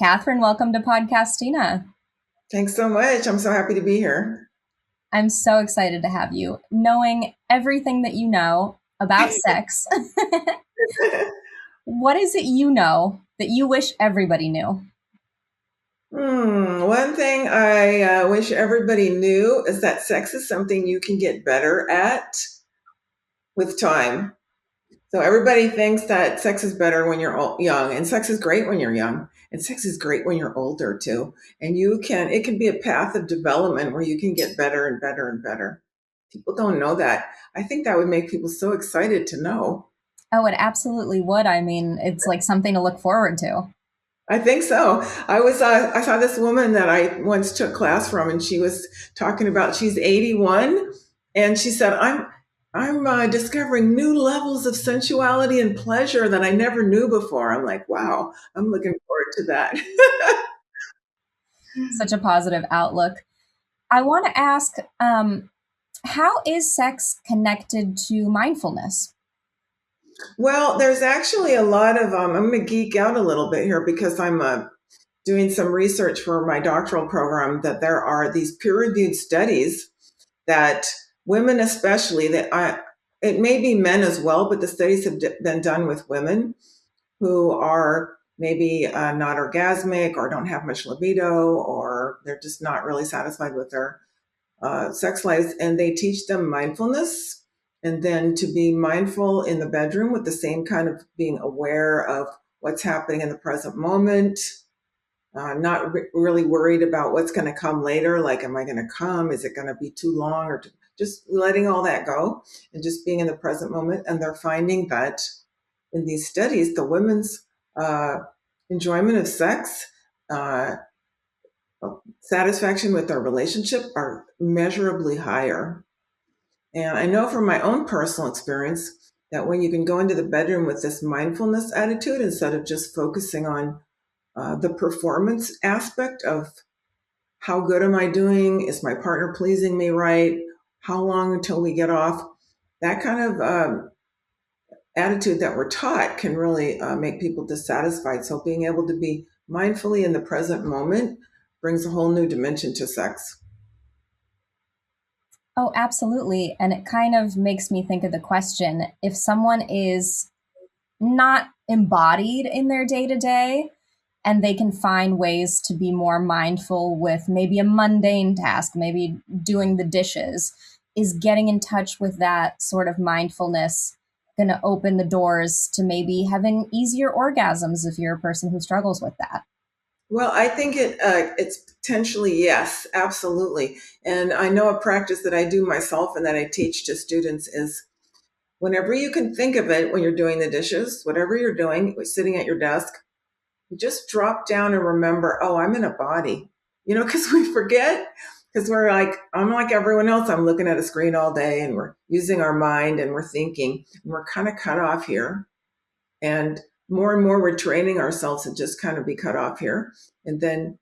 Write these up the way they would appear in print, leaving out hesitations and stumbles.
Catherine, welcome to Podcastina. Thanks so much. I'm so happy to be here. I'm so excited to have you. Knowing everything that you know about sex, what is it you know that you wish everybody knew? One thing I wish everybody knew is that sex is something you can get better at with time. So everybody thinks that sex is better when you're young, and sex is great when you're young, and sex is great when you're older too. And it can be a path of development where you can get better and better and better. People don't know that. I think that would make people so excited to know. Oh, it absolutely would. I mean, it's like something to look forward to. I think so. I saw this woman that I once took class from, and she was talking about she's 81, and she said, I'm discovering new levels of sensuality and pleasure that I never knew before." I'm like, wow, I'm looking forward to that. Such a positive outlook. I want to ask, how is sex connected to mindfulness? Well, there's actually a lot of, I'm going to geek out a little bit here because I'm doing some research for my doctoral program, that there are these peer-reviewed studies that women especially, it may be men as well, but the studies have been done with women who are maybe not orgasmic or don't have much libido, or they're just not really satisfied with their sex lives, and they teach them mindfulness, and then to be mindful in the bedroom with the same kind of being aware of what's happening in the present moment, not really worried about what's going to come later. Like, am I going to come? Is it going to be too long? Just letting all that go and just being in the present moment. And they're finding that in these studies, the women's uh, enjoyment of sex, uh, satisfaction with their relationship are measurably higher. And I know from my own personal experience that when you can go into the bedroom with this mindfulness attitude instead of just focusing on the performance aspect of how good am I doing? Is my partner pleasing me right? How long until we get off? That kind of attitude that we're taught can really make people dissatisfied. So being able to be mindfully in the present moment brings a whole new dimension to sex. Oh, absolutely. And it kind of makes me think of the question, if someone is not embodied in their day to day, and they can find ways to be more mindful with maybe a mundane task, maybe doing the dishes, is getting in touch with that sort of mindfulness going to open the doors to maybe having easier orgasms if you're a person who struggles with that? Well, I think it's potentially yes, absolutely. And I know a practice that I do myself and that I teach to students is whenever you can think of it when you're doing the dishes, whatever you're doing, sitting at your desk, you just drop down and remember, oh, I'm in a body, because we forget, because we're like, I'm like everyone else. I'm looking at a screen all day and we're using our mind and we're thinking, and we're kind of cut off here. And more we're training ourselves to just kind of be cut off here. And then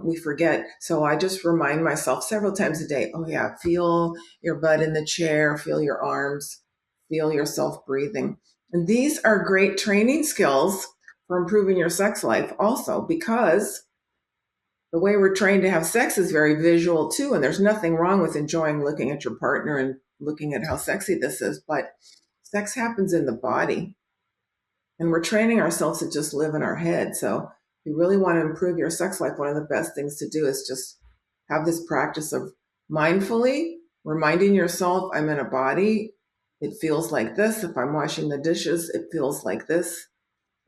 we forget. So I just remind myself several times a day, oh, yeah, feel your butt in the chair, feel your arms, feel yourself breathing. And these are great training skills for improving your sex life also, because the way we're trained to have sex is very visual too. And there's nothing wrong with enjoying looking at your partner and looking at how sexy this is. But sex happens in the body. And we're training ourselves to just live in our head. So if you really want to improve your sex life, one of the best things to do is just have this practice of mindfully reminding yourself, I'm in a body. It feels like this. If I'm washing the dishes, it feels like this.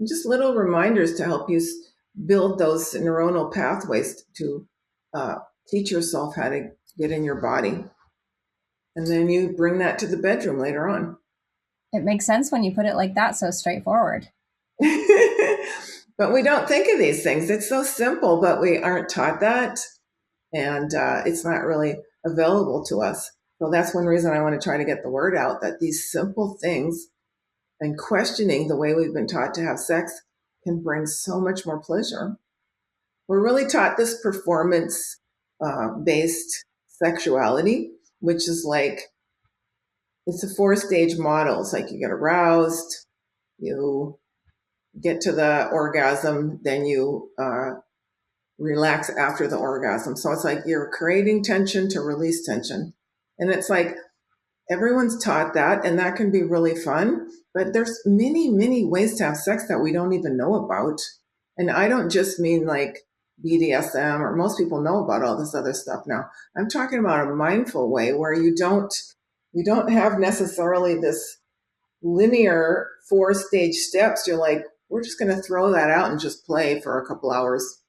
And just little reminders to help you build those neuronal pathways to uh, teach yourself how to get in your body. And then you bring that to the bedroom later on. It makes sense when you put it like that, so straightforward. But we don't think of these things. It's so simple, but we aren't taught that. And it's not really available to us. So that's one reason I want to try to get the word out, that these simple things and questioning the way we've been taught to have sex can bring so much more pleasure. We're really taught this performance based sexuality, which is like, it's a 4-stage model. It's like you get aroused, you get to the orgasm, then you relax after the orgasm. So it's like you're creating tension to release tension. And it's like everyone's taught that, and that can be really fun. But there's many, many ways to have sex that we don't even know about. And I don't just mean like BDSM, or most people know about all this other stuff now. I'm talking about a mindful way where you don't have necessarily this linear 4-stage steps. You're like, we're just going to throw that out and just play for a couple hours.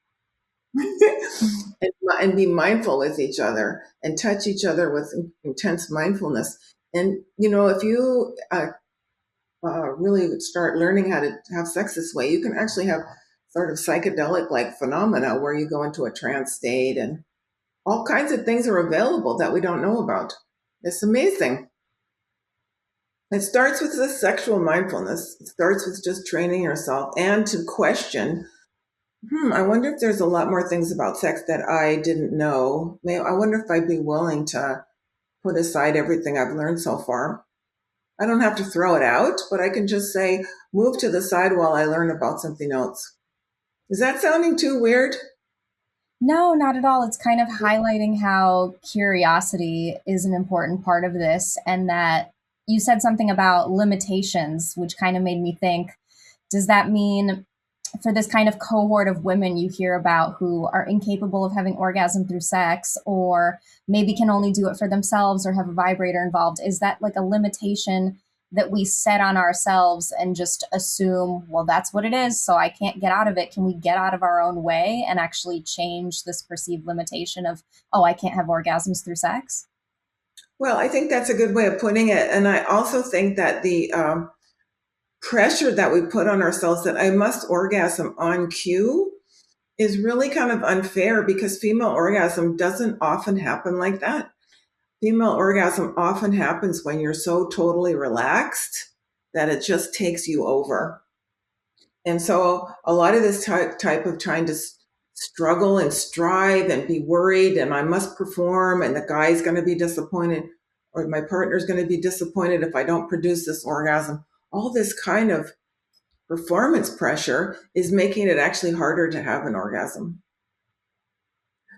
And be mindful with each other and touch each other with intense mindfulness. And, if you really start learning how to have sex this way, you can actually have sort of psychedelic like phenomena where you go into a trance state, and all kinds of things are available that we don't know about. It's amazing. It starts with the sexual mindfulness. It starts with just training yourself and to question, I wonder if there's a lot more things about sex that I didn't know. I wonder if I'd be willing to put aside everything I've learned so far. I don't have to throw it out, but I can just say, move to the side while I learn about something else. Is that sounding too weird? No, not at all. It's kind of highlighting how curiosity is an important part of this, and that you said something about limitations, which kind of made me think, does that mean for this kind of cohort of women you hear about who are incapable of having orgasm through sex, or maybe can only do it for themselves or have a vibrator involved, is that like a limitation that we set on ourselves and just assume, well, that's what it is, so I can't get out of it? Can we get out of our own way and actually change this perceived limitation of, oh, I can't have orgasms through sex? Well, I think that's a good way of putting it. And I also think that the pressure that we put on ourselves that I must orgasm on cue is really kind of unfair, because female orgasm doesn't often happen like that. Female orgasm often happens when you're so totally relaxed that it just takes you over. And so a lot of this type of trying to struggle and strive and be worried, and I must perform, and the guy's going to be disappointed, or my partner's going to be disappointed if I don't produce this orgasm. All this kind of performance pressure is making it actually harder to have an orgasm.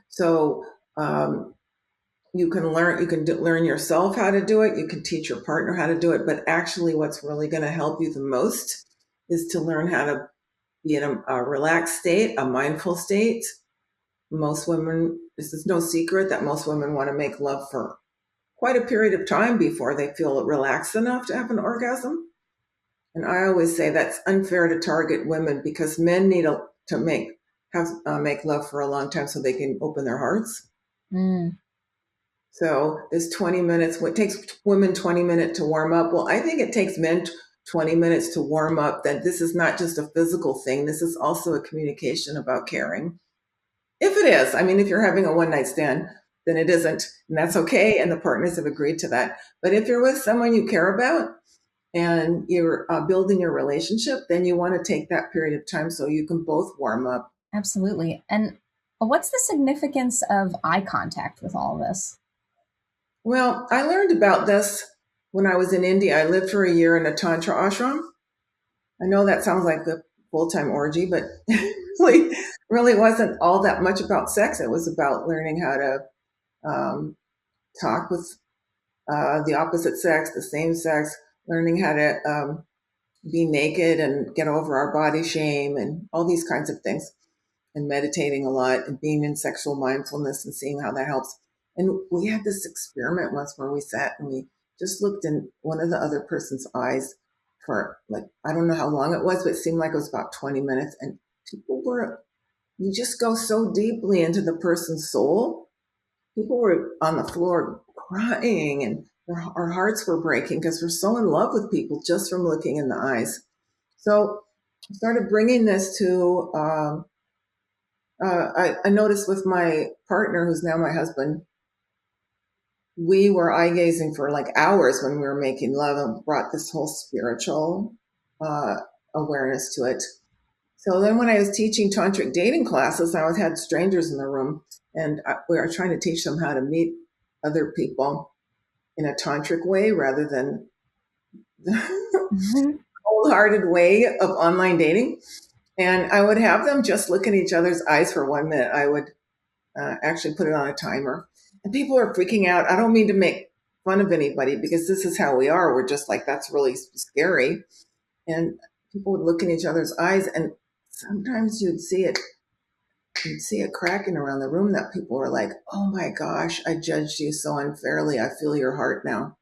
So you can learn yourself how to do it. You can teach your partner how to do it. But actually, what's really going to help you the most is to learn how to be in a relaxed state, a mindful state. Most women, this is no secret that most women want to make love for quite a period of time before they feel relaxed enough to have an orgasm. And I always say that's unfair to target women, because men need to make love for a long time so they can open their hearts. Mm, So this 20 minutes, what takes women 20 minutes to warm up? Well, I think it takes men 20 minutes to warm up. That this is not just a physical thing. This is also a communication about caring. If it is, I mean, if you're having a one night stand, then it isn't, and that's okay. And the partners have agreed to that. But if you're with someone you care about and you're building your relationship, then you want to take that period of time so you can both warm up. absolutely. And what's the significance of eye contact with all of this? Well, I learned about this when I was in India. I lived for a year in a tantra ashram. I know that sounds like the full-time orgy, but really wasn't all that much about sex. It was about learning how to talk with the opposite sex, the same sex, learning how to be naked and get over our body shame and all these kinds of things, and meditating a lot and being in sexual mindfulness and seeing how that helps. And we had this experiment once where we sat and we just looked in one of the other person's eyes for, like, I don't know how long it was, but it seemed like it was about 20 minutes. And you just go so deeply into the person's soul. People were on the floor crying, and our hearts were breaking because we're so in love with people just from looking in the eyes. So I started bringing this to, I noticed with my partner, who's now my husband, we were eye gazing for like hours when we were making love, and brought this whole spiritual uh, awareness to it. So then when I was teaching tantric dating classes, I always had strangers in the room, and we were trying to teach them how to meet other people in a tantric way rather than Mhm. cold-hearted way of online dating. And I would have them just look in each other's eyes for 1 minute. I would actually put it on a timer. And people are freaking out. I don't mean to make fun of anybody because this is how we are. We're just like, that's really scary. And people would look in each other's eyes, and sometimes you'd see it cracking around the room that people were like, oh my gosh, I judged you so unfairly. I feel your heart now.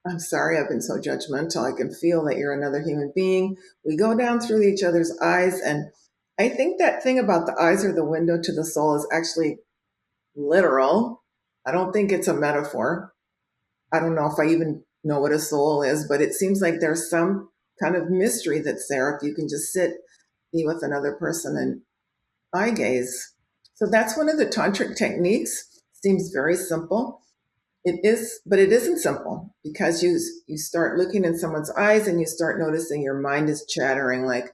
I'm sorry I've been so judgmental. I can feel that you're another human being. We go down through each other's eyes. And I think that thing about the eyes are the window to the soul is actually literal. I don't think it's a metaphor. I don't know if I even know what a soul is, but it seems like there's some kind of mystery that's there if you can just be with another person and eye gaze. So that's one of the tantric techniques. Seems very simple. It is, but it isn't simple because you start looking in someone's eyes and you start noticing your mind is chattering like,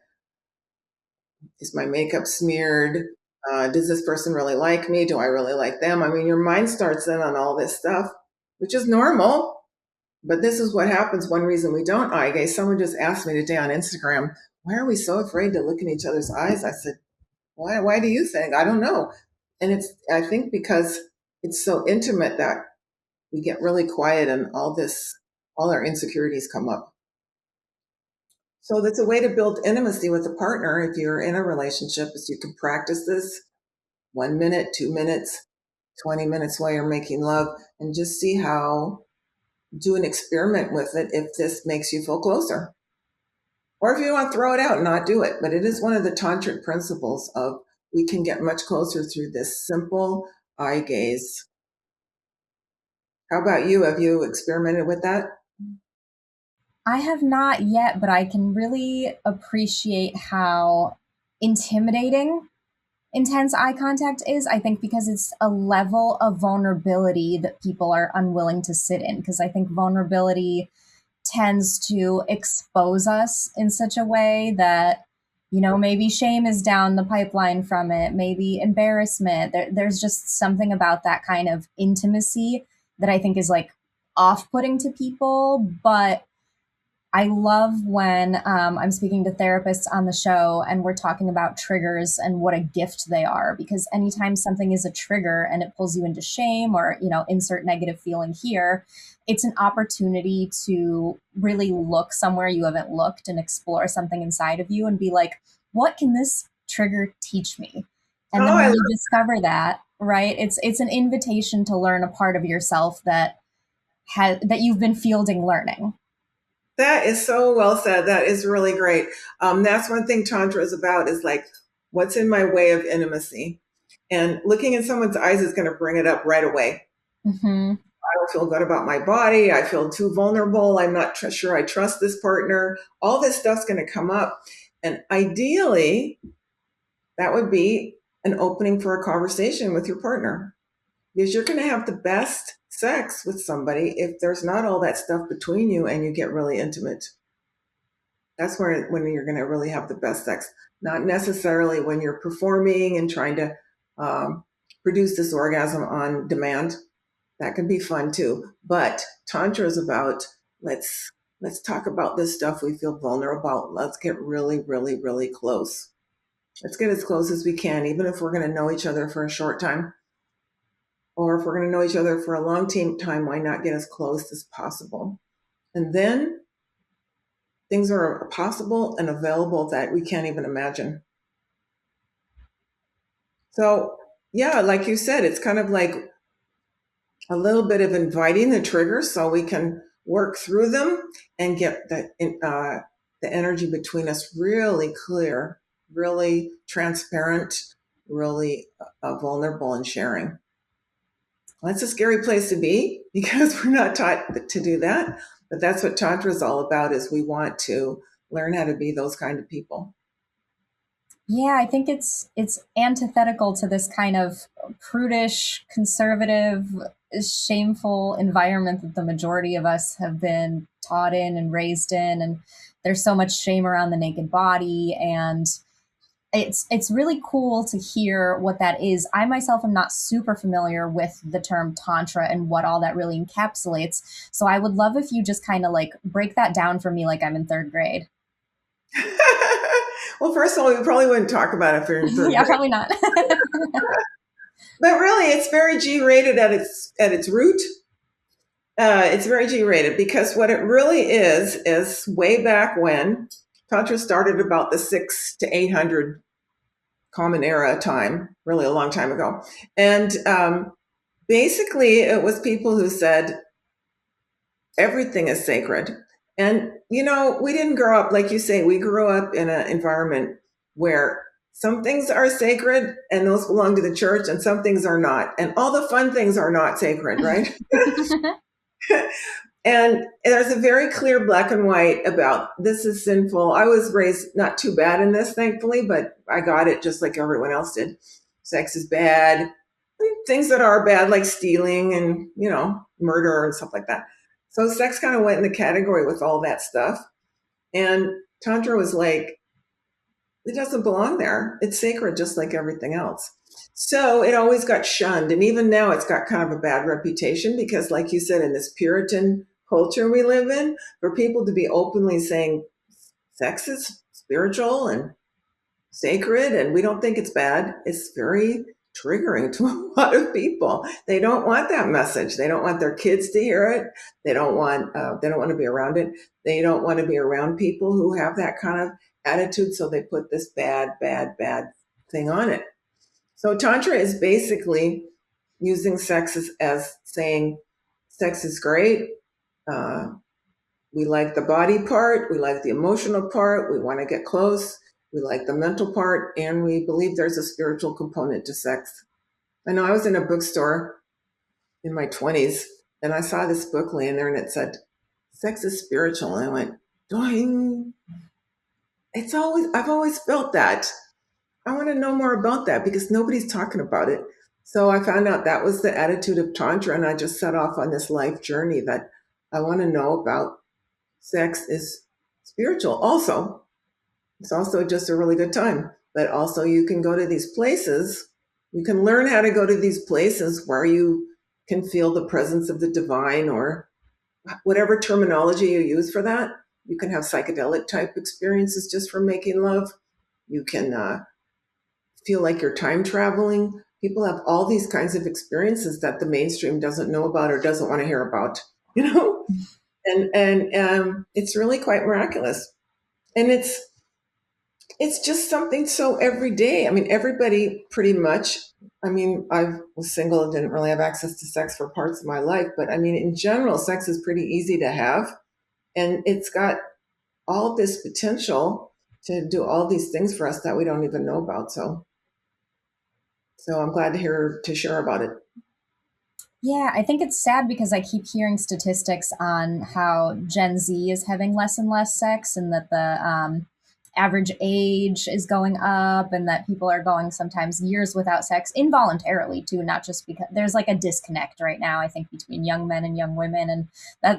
is my makeup smeared? Does this person really like me? Do I really like them? I mean, your mind starts in on all this stuff, which is normal. But this is what happens. One reason we don't eye gaze. Someone just asked me today on Instagram, why are we so afraid to look in each other's eyes? I said, why do you think? I don't know. And I think because it's so intimate that we get really quiet and all our insecurities come up. So that's a way to build intimacy with a partner. If you're in a relationship, is you can practice this 1 minute, 2 minutes, 20 minutes while you're making love, and just see do an experiment with it if this makes you feel closer. Or if you want to throw it out and not do it. But it is one of the tantric principles of we can get much closer through this simple eye gaze. How about you? Have you experimented with that? I have not yet, but I can really appreciate how intimidating intense eye contact is. I think because it's a level of vulnerability that people are unwilling to sit in. Because I think vulnerability tends to expose us in such a way that, maybe shame is down the pipeline from it, maybe embarrassment. There's just something about that kind of intimacy that I think is like off putting to people. But I love when I'm speaking to therapists on the show and we're talking about triggers and what a gift they are. Because anytime something is a trigger and it pulls you into shame or, insert negative feeling here, it's an opportunity to really look somewhere you haven't looked and explore something inside of you and be like, what can this trigger teach me? And Oh, then I when you discover that, right, it's an invitation to learn a part of yourself that you've been fielding learning. That is so well said. That is really great. That's one thing Tantra is about is like, what's in my way of intimacy? And looking in someone's eyes is going to bring it up right away. Mm-hmm. I don't feel good about my body. I feel too vulnerable. I'm not sure I trust this partner. All this stuff's going to come up. And ideally, that would be an opening for a conversation with your partner because you're going to have the best sex with somebody if there's not all that stuff between you and you get really intimate. That's when you're going to really have the best sex, not necessarily when you're performing and trying to produce this orgasm on demand. That can be fun too. But tantra is about let's talk about this stuff we feel vulnerable about. Let's get really, really, really close. Let's get as close as we can, even if we're going to know each other for a short time, or if we're going to know each other for a long time. Why not get as close as possible? And then things are possible and available that we can't even imagine. So, yeah, like you said, it's kind of like a little bit of inviting the triggers so we can work through them and get the energy between us really clear, really transparent, really vulnerable and sharing. Well, that's a scary place to be because we're not taught to do that. But that's what Tantra is all about is we want to learn how to be those kind of people. Yeah, I think it's antithetical to this kind of prudish, conservative, shameful environment that the majority of us have been taught in and raised in. And there's so much shame around the naked body. And it's really cool to hear what that is. I myself am not super familiar with the term tantra and what all that really encapsulates. So I would love if you just kind of like break that down for me like I'm in third grade. Well, first of all, we probably wouldn't talk about it if you're in third Yeah, grade. probably not. But really, it's very G-rated at its root. It's very G-rated because what it really is way back when Tantra started about the 6 to 800 Common Era time, really a long time ago, and basically it was people who said everything is sacred. And we didn't grow up like you say. We grew up in an environment where some things are sacred and those belong to the church, and some things are not. And all the fun things are not sacred, right? And there's a very clear black and white about this is sinful. I was raised not too bad in this, thankfully, but I got it just like everyone else did. Sex is bad. Things that are bad, like stealing and, murder and stuff like that. So sex kind of went in the category with all that stuff. And Tantra was like, it doesn't belong there. It's sacred just like everything else. So it always got shunned. And even now it's got kind of a bad reputation because, like you said, in this Puritan culture we live in, for people to be openly saying sex is spiritual and sacred and we don't think it's bad, it's very triggering to a lot of people. They don't want that message. They don't want their kids to hear it. They don't want to be around it. They don't want to be around people who have that kind of attitude. So they put this bad, bad, bad thing on it. So Tantra is basically using sex as saying sex is great. Uh, we like the body part, we like the emotional part, we want to get close, we like the mental part, and we believe there's a spiritual component to sex. I know I was in a bookstore in my 20s and I saw this book laying there and it said, sex is spiritual. And I went, doing. I've always felt that. I want to know more about that because nobody's talking about it. So I found out that was the attitude of Tantra, and I just set off on this life journey that I want to know about sex is spiritual. Also, it's also just a really good time. But also, you can go to these places. You can learn how to go to these places where you can feel the presence of the divine or whatever terminology you use for that. You can have psychedelic type experiences just from making love. You can feel like you're time traveling. People have all these kinds of experiences that the mainstream doesn't know about or doesn't want to hear about, you know? And it's really quite miraculous. And it's just something so everyday. I mean, everybody pretty much. I mean, I was single and didn't really have access to sex for parts of my life, but I mean, in general, sex is pretty easy to have, and it's got all this potential to do all these things for us that we don't even know about. So I'm glad to share about it. Yeah, I think it's sad because I keep hearing statistics on how Gen Z is having less and less sex, and that the average age is going up, and that people are going sometimes years without sex involuntarily too, not just because there's like a disconnect right now, I think, between young men and young women. And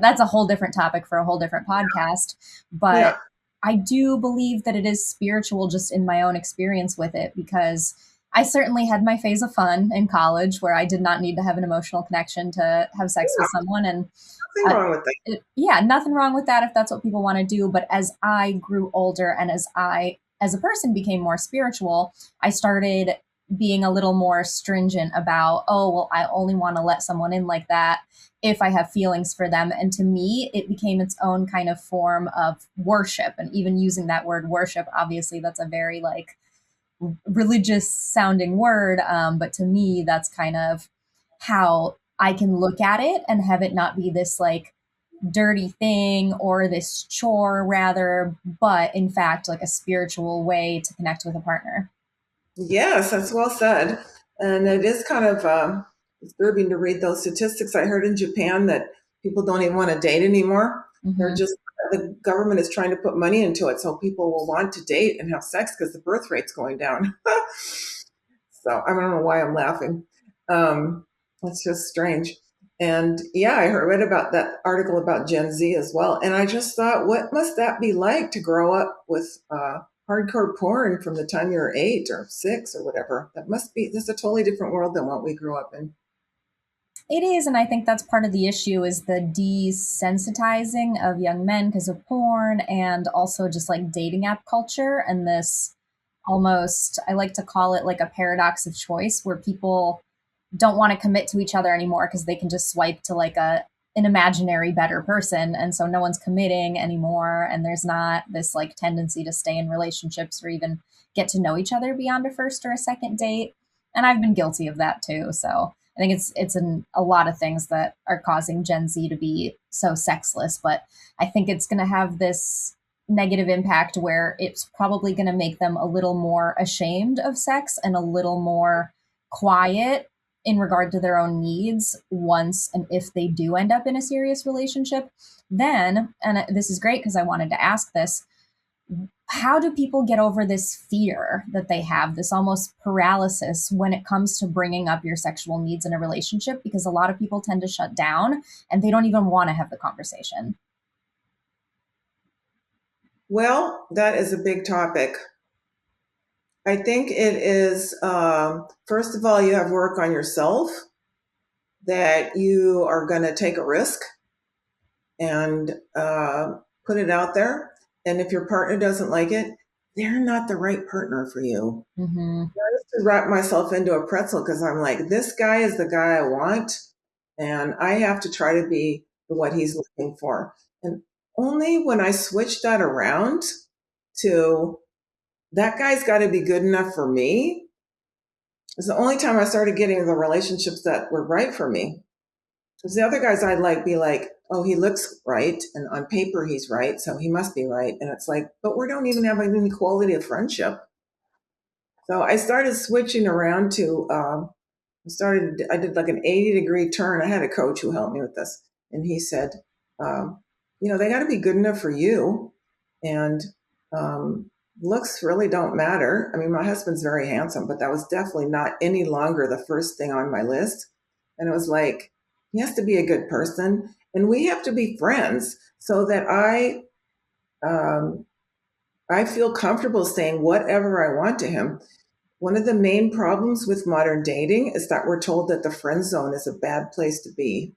that's a whole different topic for a whole different podcast. Yeah. But I do believe that it is spiritual just in my own experience with it, because I certainly had my phase of fun in college where I did not need to have an emotional connection to have sex with someone. And Nothing wrong with that. yeah, nothing wrong with that if that's what people want to do. But as I grew older and as a person, became more spiritual, I started being a little more stringent about, oh, well, I only want to let someone in like that if I have feelings for them. And to me, it became its own kind of form of worship. And even using that word worship, obviously, that's a very like religious sounding word. But to me, that's kind of how I can look at it and have it not be this like dirty thing or this chore rather, but in fact, like a spiritual way to connect with a partner. Yes, that's well said. And it is kind of disturbing to read those statistics. I heard in Japan that people don't even want to date anymore. They're Hmm. just, the government is trying to put money into it so people will want to date and have sex because the birth rate's going down. So I don't know why I'm laughing. It's just strange. And yeah, read about that article about Gen Z as well. And I just thought, what must that be like to grow up with hardcore porn from the time you were 8 or 6 or whatever. This is a totally different world than what we grew up in. It is, and I think that's part of the issue is the desensitizing of young men because of porn and also just like dating app culture and this almost, I like to call it like a paradox of choice where people don't want to commit to each other anymore because they can just swipe to like a an imaginary better person, and so no one's committing anymore, and there's not this like tendency to stay in relationships or even get to know each other beyond a first or a second date. And I've been guilty of that too, so I think it's a lot of things that are causing Gen Z to be so sexless, but I think it's going to have this negative impact where it's probably going to make them a little more ashamed of sex and a little more quiet in regard to their own needs once and if they do end up in a serious relationship. Then, and this is great because I wanted to ask this, how do people get over this fear that they have, this almost paralysis when it comes to bringing up your sexual needs in a relationship? Because a lot of people tend to shut down and they don't even want to have the conversation. Well, that is a big topic. I think it is, first of all, you have work on yourself that you are going to take a risk and put it out there. And if your partner doesn't like it, they're not the right partner for you. Mm-hmm. I used to wrap myself into a pretzel because I'm like, this guy is the guy I want, and I have to try to be what he's looking for. And only when I switched that around to that guy's got to be good enough for me is the only time I started getting the relationships that were right for me. Because the other guys I'd like be like, oh, he looks right, and on paper he's right, so he must be right. And it's like, but we don't even have any quality of friendship. So I started switching around to, I did like an 80-degree turn. I had a coach who helped me with this. And he said, they got to be good enough for you. And looks really don't matter. I mean, my husband's very handsome, but that was definitely not any longer the first thing on my list. And it was like, he has to be a good person. And we have to be friends so that I feel comfortable saying whatever I want to him. One of the main problems with modern dating is that we're told that the friend zone is a bad place to be.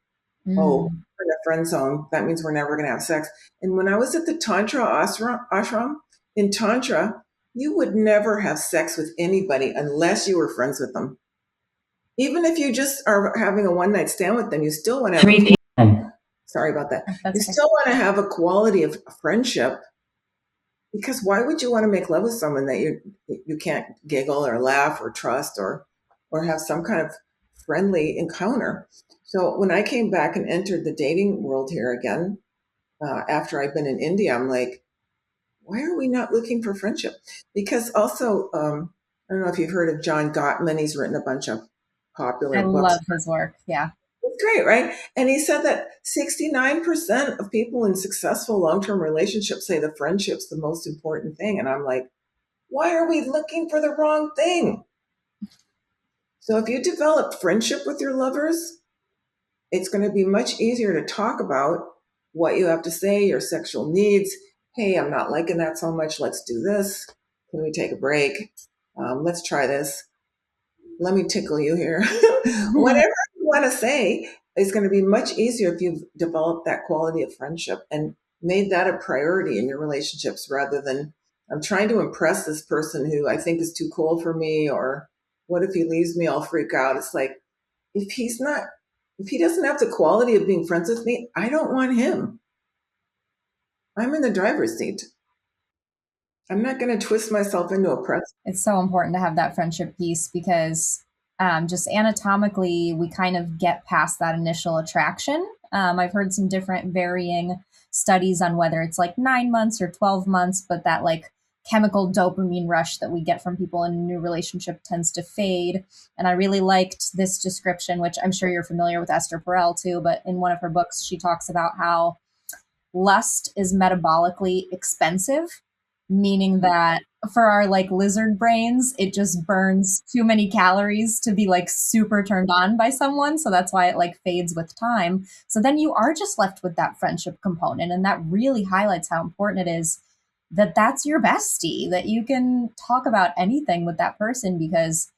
Oh, Mm. we're in a friend zone. That means we're never going to have sex. And when I was at the tantra ashram, in tantra, you would never have sex with anybody unless you were friends with them. Even if you just are having a one night stand with them, you still want to have 3 p.m. Sorry about that. You That's okay. still want to have a quality of friendship, because why would you want to make love with someone that you can't giggle or laugh or trust or have some kind of friendly encounter? So when I came back and entered the dating world here again, after I'd been in India, I'm like, why are we not looking for friendship? Because also, I don't know if you've heard of John Gottman. He's written a bunch of I popular books. love his work. Yeah. It's great, right? And he said that 69% of people in successful long-term relationships say the friendship's the most important thing. And I'm like, why are we looking for the wrong thing? So if you develop friendship with your lovers, it's going to be much easier to talk about what you have to say, your sexual needs. Hey, I'm not liking that so much. Let's do this. Can we take a break? Let's try this. Let me tickle you here. Whatever you want to say is going to be much easier if you've developed that quality of friendship and made that a priority in your relationships rather than I'm trying to impress this person who I think is too cool for me, or what if he leaves me, I'll freak out. It's like, if he doesn't have the quality of being friends with me, I don't want him. I'm in the driver's seat. I'm not going to twist myself into a press. It's so important to have that friendship piece because just anatomically, we kind of get past that initial attraction. I've heard some different varying studies on whether it's like 9 months or 12 months, but that like chemical dopamine rush that we get from people in a new relationship tends to fade. And I really liked this description, which I'm sure you're familiar with Esther Perel too, but in one of her books, she talks about how lust is metabolically expensive, meaning that for our like lizard brains, it just burns too many calories to be like super turned on by someone. So that's why it like fades with time. So then you are just left with that friendship component. And that really highlights how important it is that that's your bestie, that you can talk about anything with that person, because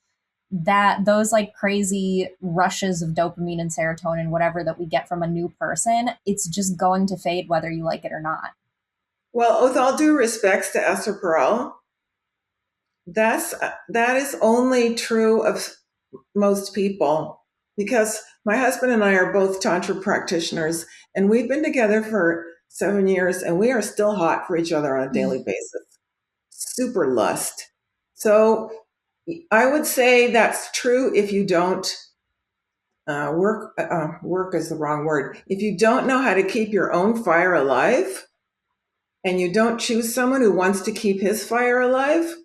that those like crazy rushes of dopamine and serotonin, whatever, that we get from a new person, it's just going to fade whether you like it or not. Well, with all due respects to Esther Perel, that is only true of most people, because my husband and I are both tantra practitioners, and we've been together for 7 years, and we are still hot for each other on a daily basis. Super lust. So I would say that's true if you don't work is the wrong word. If you don't know how to keep your own fire alive, and you don't choose someone who wants to keep his fire alive,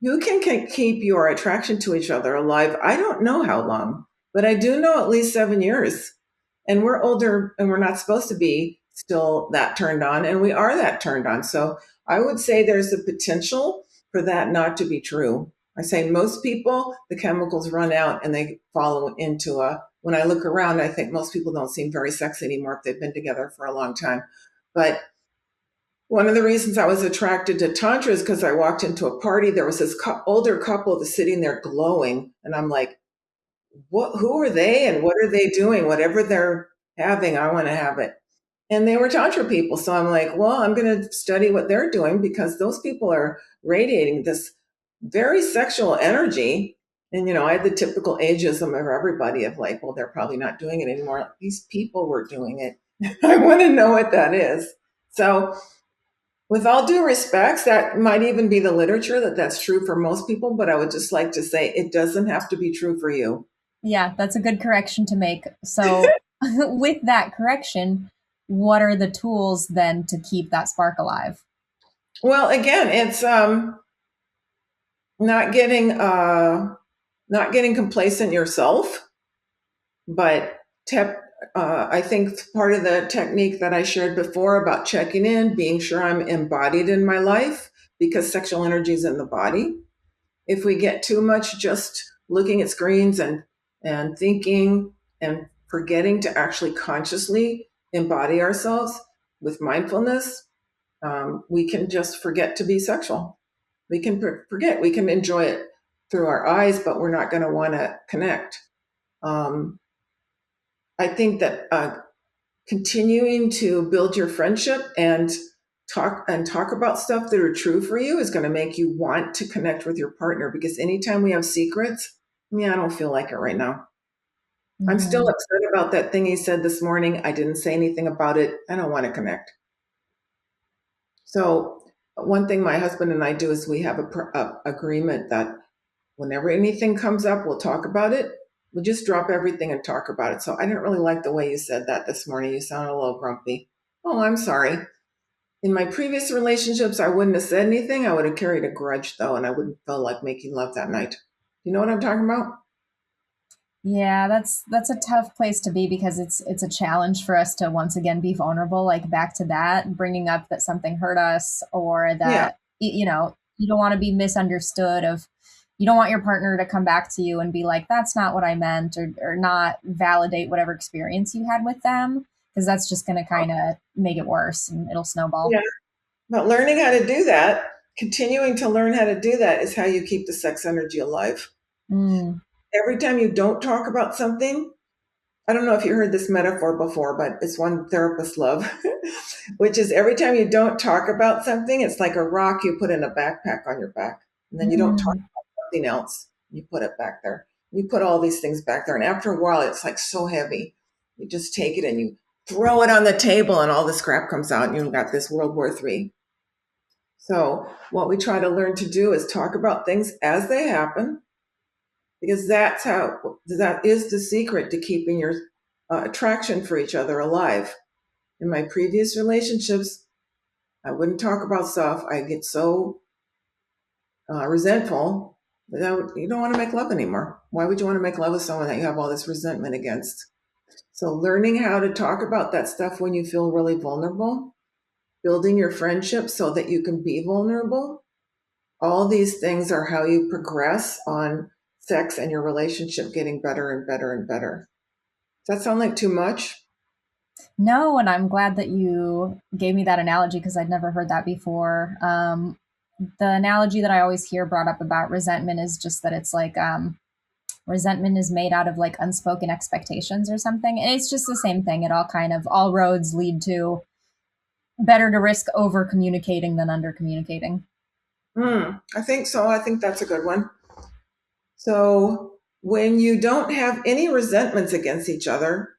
you can keep your attraction to each other alive. I don't know how long, but I do know at least 7 years. And we're older and we're not supposed to be still that turned on, and we are that turned on. So I would say there's a potential for that not to be true. I say most people, the chemicals run out and they fall into when I look around, I think most people don't seem very sexy anymore if they've been together for a long time. But one of the reasons I was attracted to Tantra is because I walked into a party. There was this older couple that was sitting there glowing. And I'm like, what, who are they and what are they doing? Whatever they're having, I want to have it. And they were Tantra people. So I'm like, well, I'm going to study what they're doing, because those people are radiating this very sexual energy. And, I had the typical ageism of everybody of like, well, they're probably not doing it anymore. These people were doing it. I want to know what that is. So, with all due respects, that might even be the literature that that's true for most people, but I would just like to say it doesn't have to be true for you. Yeah, that's a good correction to make. So, with that correction, what are the tools then to keep that spark alive? Well, again, it's not getting not getting complacent yourself, but I think part of the technique that I shared before about checking in, being sure I'm embodied in my life, because sexual energy is in the body. If we get too much just looking at screens and thinking and forgetting to actually consciously embody ourselves with mindfulness, we can just forget to be sexual. We can forget. We can enjoy it through our eyes, but we're not going to want to connect. Um, I think that continuing to build your friendship and talk about stuff that are true for you is going to make you want to connect with your partner, because anytime we have secrets, yeah, I don't feel like it right now. I'm still Mm-hmm. upset about that thing he said this morning. I didn't say anything about it. I don't want to connect. So one thing my husband and I do is we have a agreement that whenever anything comes up, we'll talk about it. We'll just drop everything and talk about it. So I didn't really like the way you said that this morning. You sounded a little grumpy. Oh, I'm sorry. In my previous relationships, I wouldn't have said anything. I would have carried a grudge, though, and I wouldn't feel like making love that night. You know what I'm talking about? Yeah, that's a tough place to be, because it's a challenge for us to once again be vulnerable, like back to that, bringing up that something hurt us, or Yeah, that you don't want to be misunderstood, of you don't want your partner to come back to you and be like, that's not what I meant, or not validate whatever experience you had with them, because that's just going to kind of make it worse and it'll snowball. yeah. But learning how to do that, continuing to learn how to do that, is how you keep the sex energy alive. Mm. Every time you don't talk about something, I don't know if you heard this metaphor before, but it's one therapists love, which is every time you don't talk about something, it's like a rock you put in a backpack on your back. And then you don't talk Mm. about something else. You put it back there. You put all these things back there. And after a while, it's like so heavy. You just take it and you throw it on the table, and all this crap comes out, and you've got this World War III. So, what we try to learn to do is talk about things as they happen, because that is the secret to keeping your attraction for each other alive. In my previous relationships, I wouldn't talk about stuff. I get so resentful that you don't want to make love anymore. Why would you want to make love with someone that you have all this resentment against? So, learning how to talk about that stuff when you feel really vulnerable, building your friendship so that you can be vulnerable, all these things are how you progress on sex and your relationship getting better and better and better. Does that sound like too much? No, and I'm glad that you gave me that analogy because I'd never heard that before. The analogy that I always hear brought up about resentment is just that it's like resentment is made out of like unspoken expectations or something. And it's just the same thing. It all kind of, all roads lead to better to risk over communicating than under communicating. I think so. I think that's a good one. So when you don't have any resentments against each other,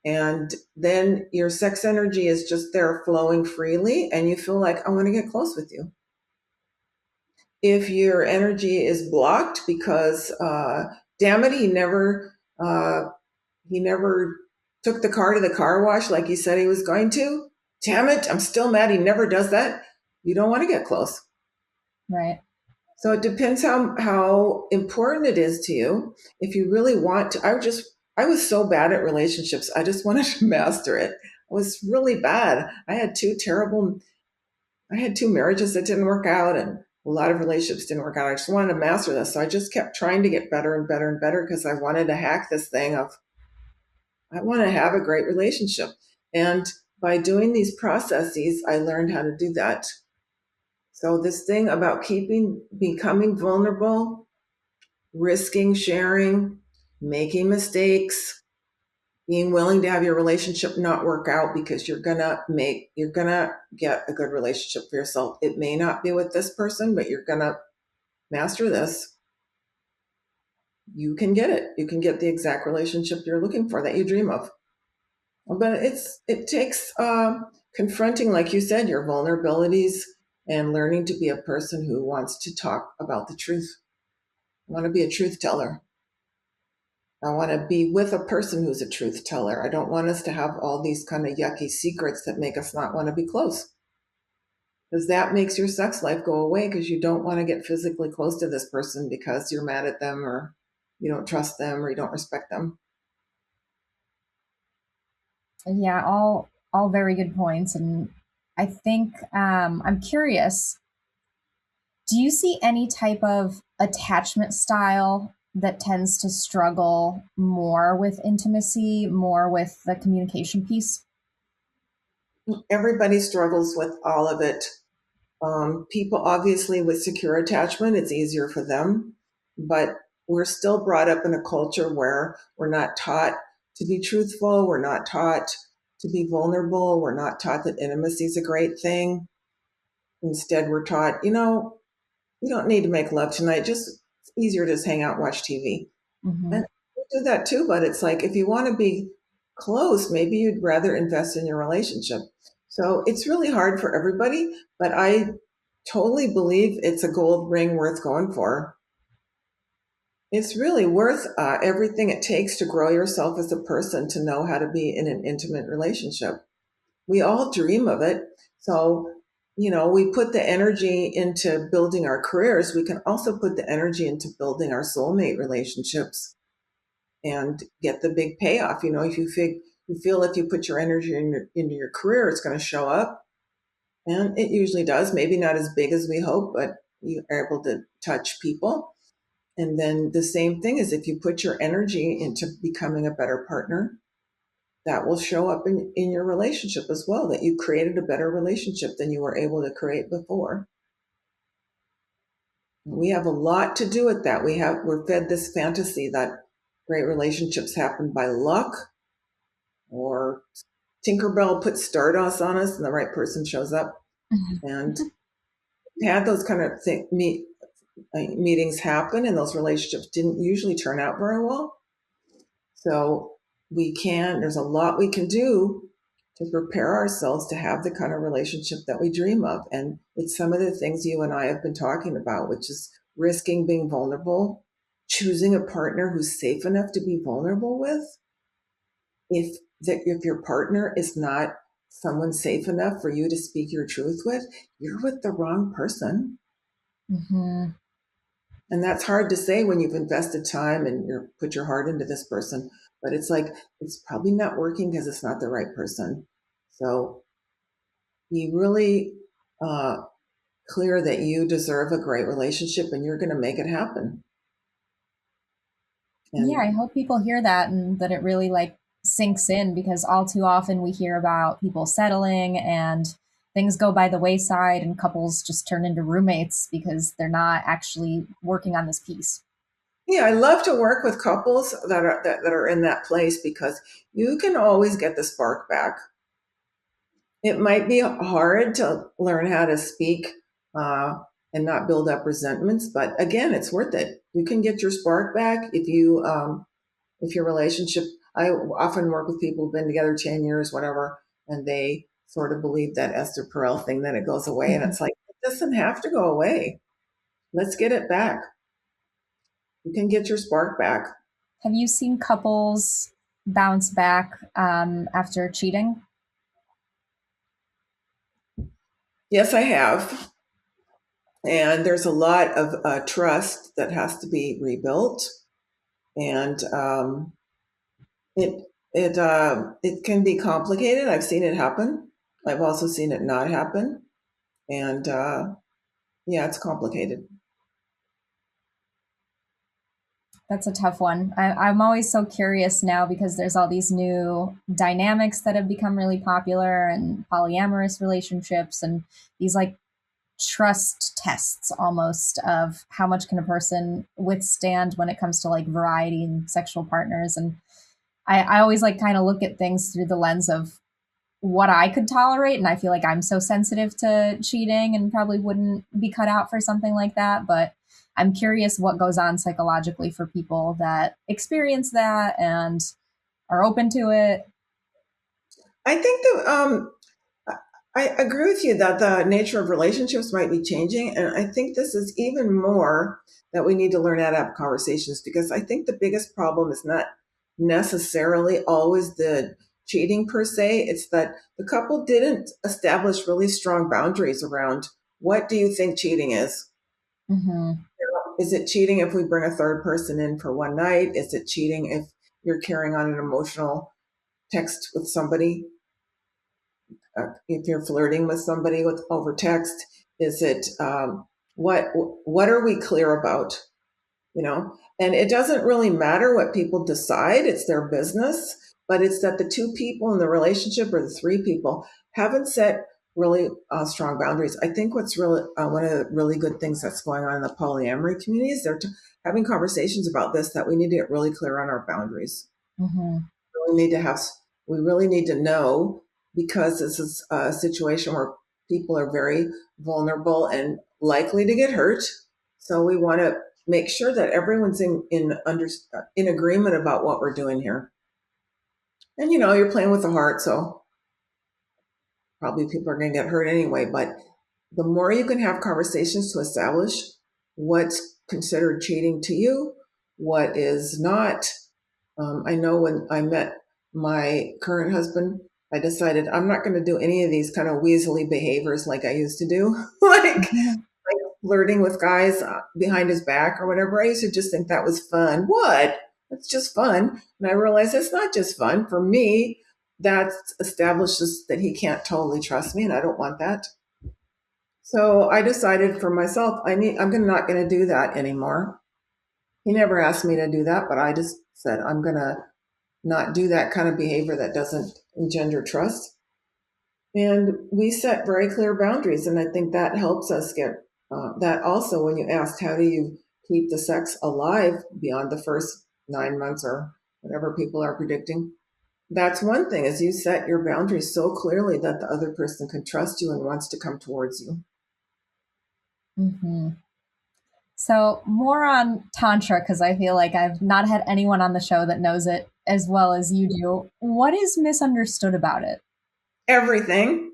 and then your sex energy is just there flowing freely, and you feel like, I want to get close with you. If your energy is blocked because, damn it, uh, he never took the car to the car wash like he said he was going to. Damn it, I'm still mad he never does that. You don't want to get close. Right. So it depends how important it is to you. If you really want to, I was so bad at relationships. I just wanted to master it. I was really bad. I had two marriages that didn't work out, and a lot of relationships didn't work out. I just wanted to master this. So I just kept trying to get better and better and better because I wanted to hack this thing of, I want to have a great relationship. And by doing these processes, I learned how to do that. So this thing about becoming vulnerable, risking sharing, making mistakes, being willing to have your relationship not work out because you're gonna get a good relationship for yourself. It may not be with this person, but you're gonna master this. You can get it. You can get the exact relationship you're looking for that you dream of. But it takes confronting, like you said, your vulnerabilities and learning to be a person who wants to talk about the truth. I want to be a truth teller. I want to be with a person who's a truth teller. I don't want us to have all these kind of yucky secrets that make us not want to be close. Because that makes your sex life go away because you don't want to get physically close to this person because you're mad at them or you don't trust them or you don't respect them. Yeah, all very good points. And I think I'm curious, do you see any type of attachment style that tends to struggle more with intimacy, more with the communication piece? Everybody struggles with all of it. People obviously with secure attachment, it's easier for them, but we're still brought up in a culture where we're not taught to be truthful. We're not taught to be vulnerable. We're not taught that intimacy is a great thing. Instead, we're taught, you don't need to make love tonight. Just it's easier to just hang out and watch TV. Hmm. And we do that too, but it's like if you want to be close, maybe you'd rather invest in your relationship. So it's really hard for everybody, but I totally believe it's a gold ring worth going for. It's really worth everything it takes to grow yourself as a person to know how to be in an intimate relationship. We all dream of it. So, we put the energy into building our careers. We can also put the energy into building our soulmate relationships and get the big payoff. If you feel if you put your energy into your career, it's going to show up. And it usually does, maybe not as big as we hope, but you are able to touch people. And then the same thing is if you put your energy into becoming a better partner, that will show up in your relationship as well, that you created a better relationship than you were able to create before. We have a lot to do with that. We're fed this fantasy that great relationships happen by luck or Tinkerbell puts stardust on us and the right person shows up. And had those kind of meetings happen and those relationships didn't usually turn out very well. So there's a lot we can do to prepare ourselves to have the kind of relationship that we dream of. And it's some of the things you and I have been talking about, which is risking being vulnerable, choosing a partner who's safe enough to be vulnerable with. If your partner is not someone safe enough for you to speak your truth with, you're with the wrong person. Hmm. And that's hard to say when you've invested time and you put your heart into this person. But it's like, it's probably not working because it's not the right person. So be really uh, clear that you deserve a great relationship and you're going to make it happen. Yeah, And I hope people hear that and that it really like sinks in, because all too often we hear about people settling and things go by the wayside and couples just turn into roommates because they're not actually working on this piece. Yeah, I love to work with couples that are in that place because you can always get the spark back. It might be hard to learn how to speak uh, and not build up resentments, but again, it's worth it. You can get your spark back if your relationship. I often work with people who've been together 10 years, whatever, and they sort of believe that Esther Perel thing that it goes away, and Mhm. it's like it doesn't have to go away. Let's get it back. You can get your spark back. Have you seen couples bounce back after cheating? Yes, I have. And there's a lot of trust that has to be rebuilt, and it can be complicated. I've seen it happen. I've also seen it not happen, and yeah, it's complicated. That's a tough one. I'm always so curious now because there's all these new dynamics that have become really popular and polyamorous relationships and these like trust tests almost of how much can a person withstand when it comes to like variety and sexual partners. And I always like kind of look at things through the lens of what I could tolerate. And I feel like I'm so sensitive to cheating and probably wouldn't be cut out for something like that. But I'm curious what goes on psychologically for people that experience that and are open to it. I think that I agree with you that the nature of relationships might be changing, and I think this is even more that we need to learn how to have conversations because I think the biggest problem is not necessarily always the cheating per se. It's that the couple didn't establish really strong boundaries around what do you think cheating is. Hmm. Is it cheating if we bring a third person in for one night? Is it cheating if you're carrying on an emotional text with somebody? If you're flirting with somebody with over text, is it what are we clear about? You know, and it doesn't really matter what people decide; it's their business. But it's that the two people in the relationship or the three people haven't set really strong boundaries. I think what's really one of the really good things that's going on in the polyamory community is they're having conversations about this that we need to get really clear on our boundaries. Hmm. Really need to have we really need to know because this is a situation where people are very vulnerable and likely to get hurt. So we want to make sure that everyone's in agreement about what we're doing here. And you know, you're playing with the heart, so probably people are going to get hurt anyway. But the more you can have conversations to establish what's considered cheating to you, what is not. I know when I met my current husband, I decided I'm not going to do any of these kind of weaselly behaviors like I used to do, like flirting with guys behind his back or whatever. I used to just think that was fun. What? It's just fun. And I realized it's not just fun. For me, that establishes that he can't totally trust me, and I don't want that. So I decided for myself, not going to do that anymore. He never asked me to do that, but I just said I'm going to not do that kind of behavior that doesn't engender trust. And we set very clear boundaries. And I think that helps us get that also when you asked, how do you keep the sex alive beyond the first 9 months or whatever people are predicting? That's one thing is you set your boundaries so clearly that the other person can trust you and wants to come towards you. Hmm. So, more on Tantra, because I feel like I've not had anyone on the show that knows it as well as you do. What is misunderstood about it? Everything.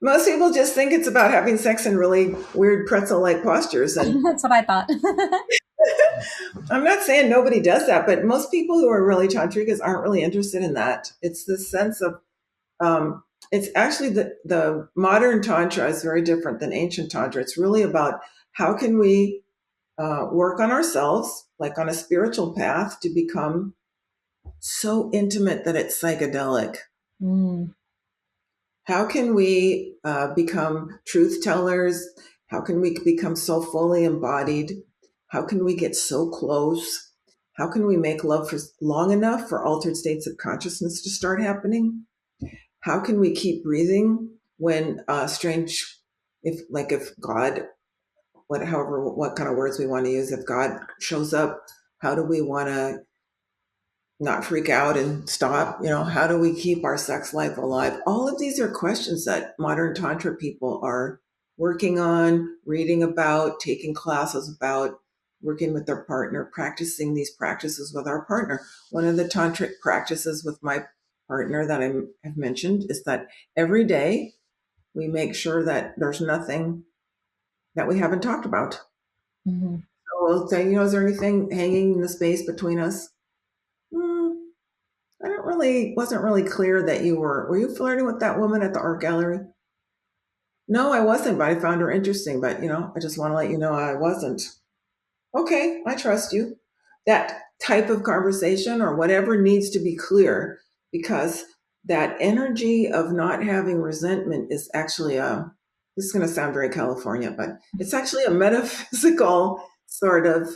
Most people just think it's about having sex in really weird pretzel like postures. And That's what I thought. I'm not saying nobody does that, but most people who are really tantrikas aren't really interested in that. It's this sense of, it's actually the modern tantra is very different than ancient tantra. It's really about how can we work on ourselves, like on a spiritual path, to become so intimate that it's psychedelic. Mm. How can we become truth tellers? How can we become so fully embodied? How can we get so close? How can we make love for long enough for altered states of consciousness to start happening? How can we keep breathing when strange, if God, what kind of words we want to use, if God shows up, how do we want to not freak out and stop? How do we keep our sex life alive? All of these are questions that modern Tantra people are working on, reading about, taking classes about, working with their partner, practicing these practices with our partner. One of the Tantric practices with my partner that I have mentioned is that every day we make sure that there's nothing that we haven't talked about. Mhm. So we'll say, is there anything hanging in the space between us? Hmm, I don't really wasn't really clear that were you flirting with that woman at the art gallery? No, I wasn't, but I found her interesting. But I just want to let you know I wasn't. Okay, I trust you. That type of conversation or whatever needs to be clear, because that energy of not having resentment is actually this is going to sound very California, but it's actually a metaphysical sort of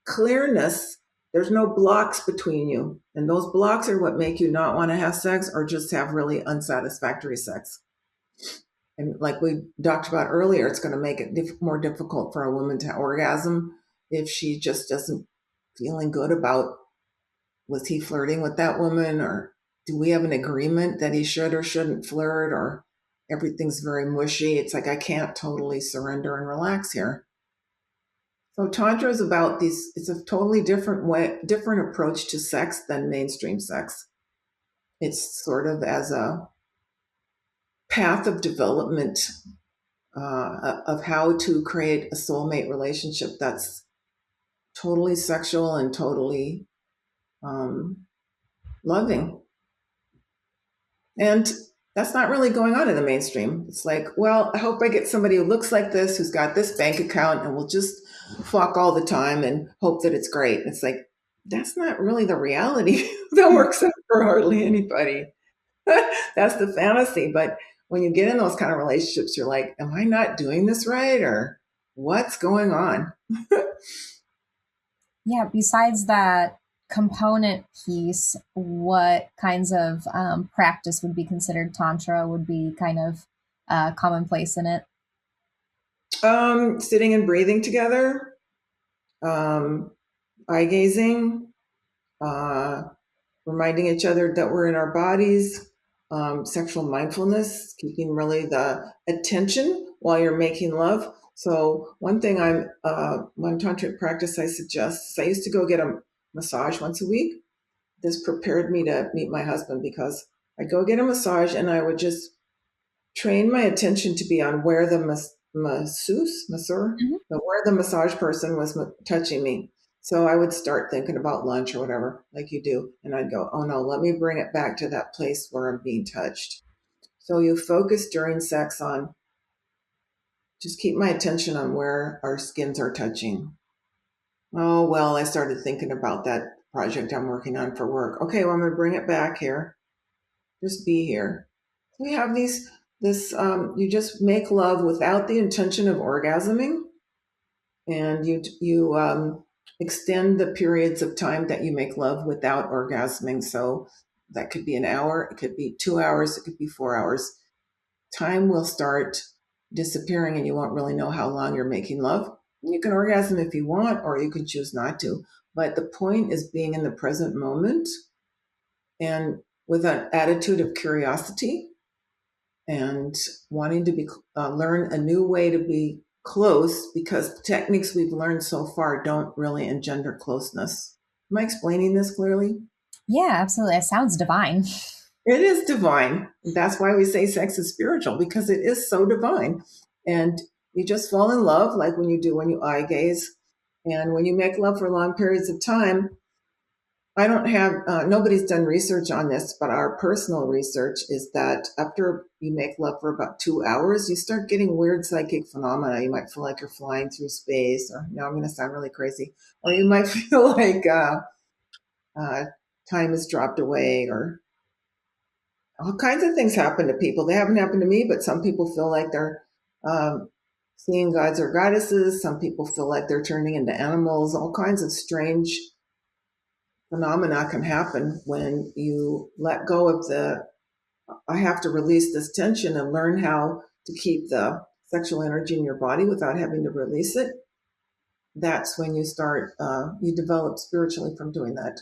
clearness. There's no blocks between you. And those blocks are what make you not want to have sex or just have really unsatisfactory sex. And like we talked about earlier, it's going to make it more difficult for a woman to orgasm if she just doesn't feeling good about, was he flirting with that woman, or do we have an agreement that he should or shouldn't flirt, or everything's very mushy. It's like I can't totally surrender and relax here. So Tantra is about these, it's a totally different approach to sex than mainstream sex. It's sort of as a path of development of how to create a soulmate relationship that's totally sexual and totally um, loving. And that's not really going on in the mainstream. It's like, well, I hope I get somebody who looks like this, who's got this bank account, and will just fuck all the time and hope that it's great. It's like, that's not really the reality that works out for hardly anybody. That's the fantasy. But when you get in those kind of relationships, you're like, am I not doing this right? Or what's going on? Yeah, besides that component piece, what kinds of practice would be considered tantra, would be kind of commonplace in it? Sitting and breathing together, um, eye gazing, uh, reminding each other that we're in our bodies, sexual mindfulness, keeping really the attention while you're making love. So one thing one tantric practice I suggest is I used to go get a massage once a week. This prepared me to meet my husband because I'd go get a massage and I would just train my attention to be on where the masseur, Mhm. where the massage person was touching me. So I would start thinking about lunch or whatever, like you do, and I'd go, oh no, let me bring it back to that place where I'm being touched. So you focus during sex on, just keep my attention on where our skins are touching. Oh, well, I started thinking about that project I'm working on for work. Okay, well, I'm going to bring it back here. Just be here. So we have you just make love without the intention of orgasming, and you extend the periods of time that you make love without orgasming. So that could be an hour, it could be 2 hours, it could be 4 hours. Time will start disappearing, and you won't really know how long you're making love. You can orgasm if you want, or you can choose not to. But the point is being in the present moment and with an attitude of curiosity and wanting to learn a new way to be close, because techniques we've learned so far don't really engender closeness. Am I explaining this clearly? Yeah, absolutely. It sounds divine. It is divine. That's why we say sex is spiritual, because it is so divine. And you just fall in love like when you do when you eye gaze. And when you make love for long periods of time, I don't have, nobody's done research on this, but our personal research is that after you make love for about 2 hours, you start getting weird psychic phenomena. You might feel like you're flying through space, or I'm going to sound really crazy, or you might feel like uh, time has dropped away, or all kinds of things happen to people. They haven't happened to me, but some people feel like they're um, seeing gods or goddesses. Some people feel like they're turning into animals, all kinds of strange phenomena can happen when you let go of the I have to release this tension and learn how to keep the sexual energy in your body without having to release it. That's when you start, you develop spiritually from doing that.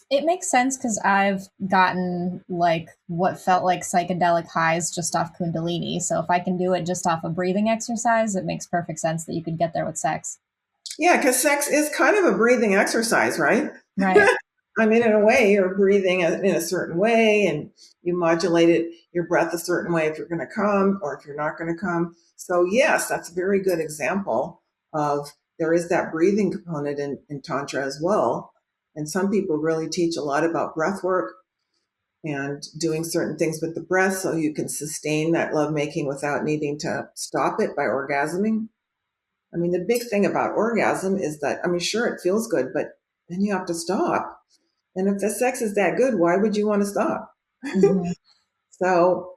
It makes sense because I've gotten like what felt like psychedelic highs just off Kundalini. So if I can do it just off a breathing exercise, it makes perfect sense that you could get there with sex. Yeah, because sex is kind of a breathing exercise, right? Right. I mean, in a way, you're breathing in a certain way and you modulate it, your breath a certain way if you're going to come or if you're not going to come. So, yes, that's a very good example of there is that breathing component in Tantra as well. And some people really teach a lot about breath work and doing certain things with the breath so you can sustain that lovemaking without needing to stop it by orgasming. I mean, the big thing about orgasm is that, I mean, sure, it feels good, but then you have to stop. And if the sex is that good, why would you want to stop? Hmm. So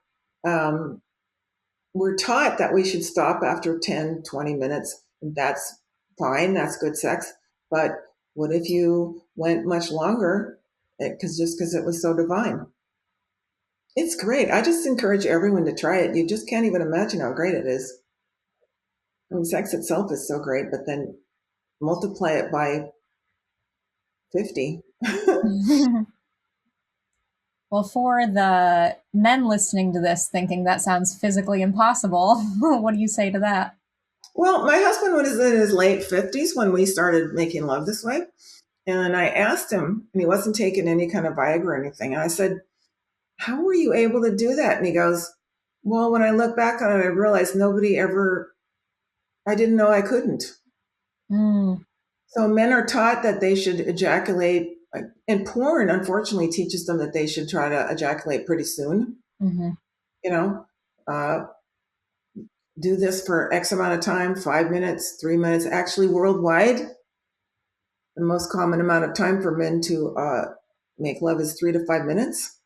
um, we're taught that we should stop after 10, 20 minutes. That's fine. That's good sex. But what if you went much longer? Because it was so divine. It's great. I just encourage everyone to try it. You just can't even imagine how great it is. I mean, sex itself is so great, but then multiply it by 50. Well, for the men listening to this thinking that sounds physically impossible, what do you say to that? Well, my husband was in his late 50s when we started making love this way. And I asked him, and he wasn't taking any kind of Viagra or anything. And I said, how were you able to do that? And he goes, well, when I look back on it, I realized I didn't know I couldn't. Mm, So men are taught that they should ejaculate, and porn unfortunately teaches them that they should try to ejaculate pretty soon. hmm. You know, uh, do this for X amount of time, 5 minutes, 3 minutes. Actually, worldwide, the most common amount of time for men to make love is 3 to 5 minutes.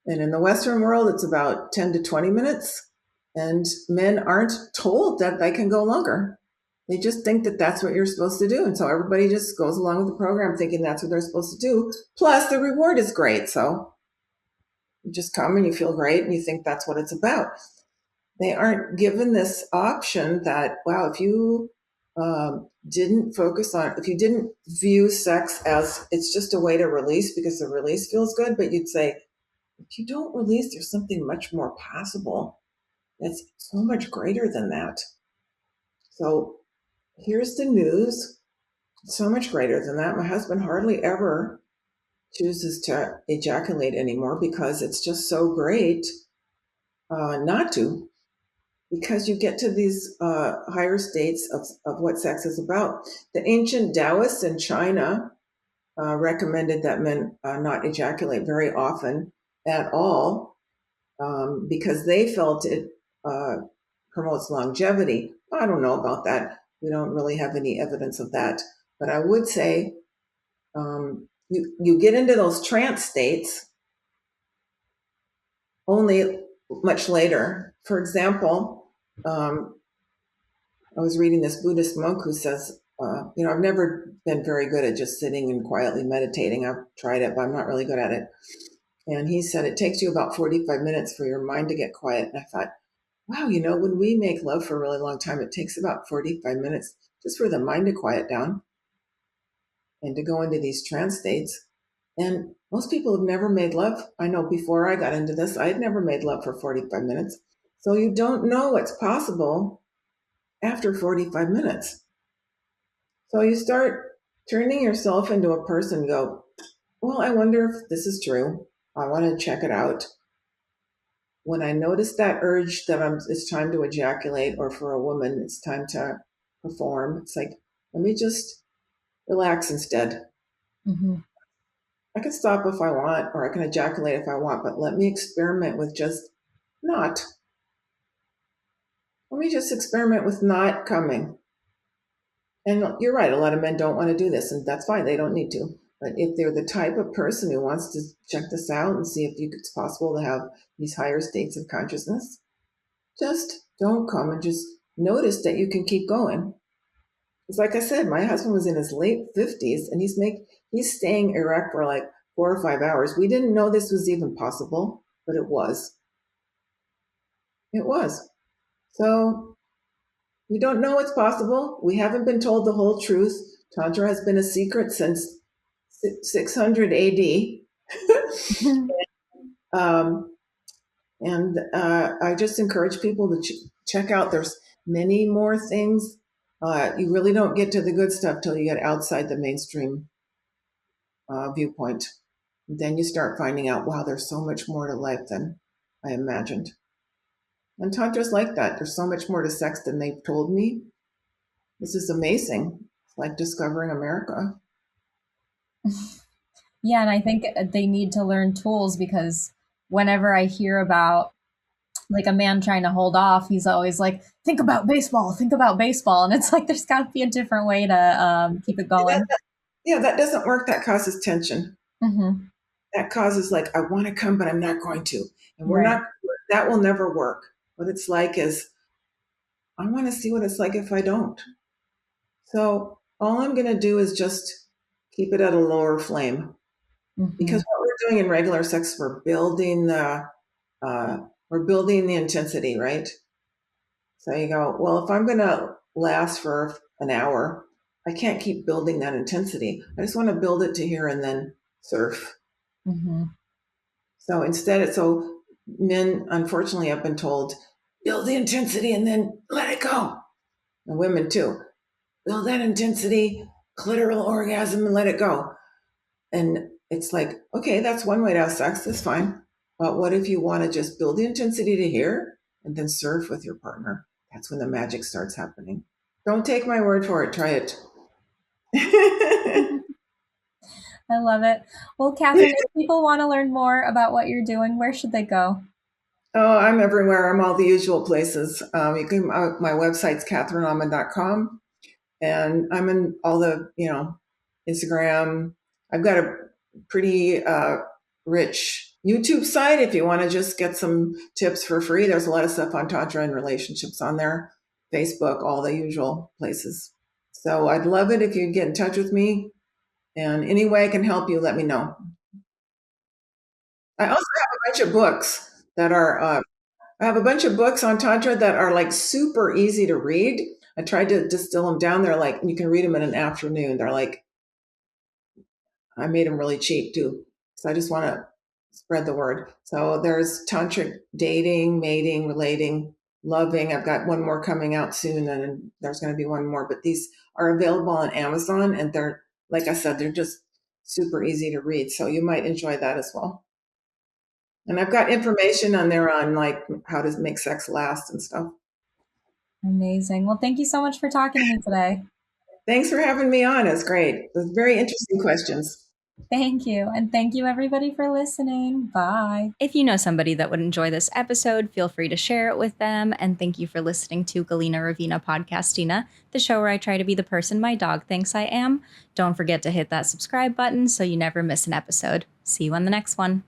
And in the Western world, it's about 10 to 20 minutes. And men aren't told that they can go longer. They just think that that's what you're supposed to do. And so everybody just goes along with the program thinking that's what they're supposed to do. Plus, the reward is great. So you just come and you feel great and you think that's what it's about. They aren't given this option that, wow, if you if you didn't view sex as it's just a way to release because the release feels good, but you'd say, if you don't release, there's something much more possible that's so much greater than that. So here's the news. It's so much greater than that. My husband hardly ever chooses to ejaculate anymore because it's just so great not to, because you get to these higher states of what sex is about. The ancient Taoists in China recommended that men not ejaculate very often at all because they felt it uh, promotes longevity. I don't know about that. We don't really have any evidence of that. But I would say you get into those trance states only much later. For example, I was reading this Buddhist monk who says, I've never been very good at just sitting and quietly meditating. I've tried it, but I'm not really good at it. And he said it takes you about 45 minutes for your mind to get quiet. And I thought, wow, when we make love for a really long time, it takes about 45 minutes just for the mind to quiet down and to go into these trance states. And most people have never made love. I know before I got into this, I had never made love for 45 minutes. So you don't know what's possible after 45 minutes. So you start turning yourself into a person and go, well, I wonder if this is true. I want to check it out. When I notice that urge that it's time to ejaculate, or for a woman, it's time to perform, it's like, let me just relax instead. Hmm. I can stop if I want, or I can ejaculate if I want, but let me experiment with just not. Let me just experiment with not coming. And you're right, a lot of men don't want to do this, and that's fine, they don't need to. But if they're the type of person who wants to check this out and see if it's possible to have these higher states of consciousness, just don't come and just notice that you can keep going. It's like I said, my husband was in his late 50s and he's staying erect for like 4 or 5 hours. We didn't know this was even possible, but it was. It was. So we don't know what's possible. We haven't been told the whole truth. Tantra has been a secret since 600 AD. um, and I just encourage people to check out. There's many more things. You really don't get to the good stuff till you get outside the mainstream viewpoint. Then you start finding out, wow, there's so much more to life than I imagined. And Tantra's like that. There's so much more to sex than they've told me. This is amazing. It's like discovering America. Yeah, and I think they need to learn tools because whenever I hear about like a man trying to hold off, he's always like, think about baseball. And it's like, there's got to be a different way to keep it That, going. yeah, that doesn't work. That causes tension. Hmm. That causes like, I want to come, but I'm not going to. And we're Right. not, that will never work. What it's like is, I want to see what it's like if I don't. So all I'm going to do is just keep it at a lower flame. Because Hmm. what we're doing in regular sex, uh, we're building the intensity, right? So you go, well, if I'm going to last for an hour, I can't keep building that intensity. I just want to build it to here and then surf. Hmm. So so men, unfortunately, have been told, build the intensity and then let it go. And women too, build that intensity, clitoral orgasm and let it go. And it's like, okay, that's one way to have sex. That's fine. But what if you want to just build the intensity to here and then surf with your partner? That's when the magic starts happening. Don't take my word for it. Try it. I love it. Well, Catherine, if people want to learn more about what you're doing, where should they go? Oh, I'm everywhere. I'm all the usual places. My website's catherineauman.com, and I'm in all the, Instagram. I've got a pretty rich YouTube site if you want to just get some tips for free. There's a lot of stuff on Tantra and relationships on there. Facebook, all the usual places. So I'd love it if you'd get in touch with me. And any way I can help you, let me know. I also have a bunch of books that are I have a bunch of books on Tantra that are like super easy to read. I tried to distill them down. They're like, you can read them in an afternoon. They're like, I made them really cheap too. So I just want to spread the word. So there's tantric dating, mating, relating, loving. I've got one more coming out soon, and there's going to be one more. But these are available on Amazon, and they're, like I said, they're just super easy to read. So you might enjoy that as well. And I've got information on there on like how to make sex last and stuff. Amazing. Well, thank you so much for talking to me today. Thanks for having me on. It's great. It was very interesting questions. Thank you. And thank you, everybody, for listening. Bye. If you know somebody that would enjoy this episode, feel free to share it with them. And thank you for listening to Galina Ravina Podcastina, the show where I try to be the person my dog thinks I am. Don't forget to hit that subscribe button so you never miss an episode. See you on the next one.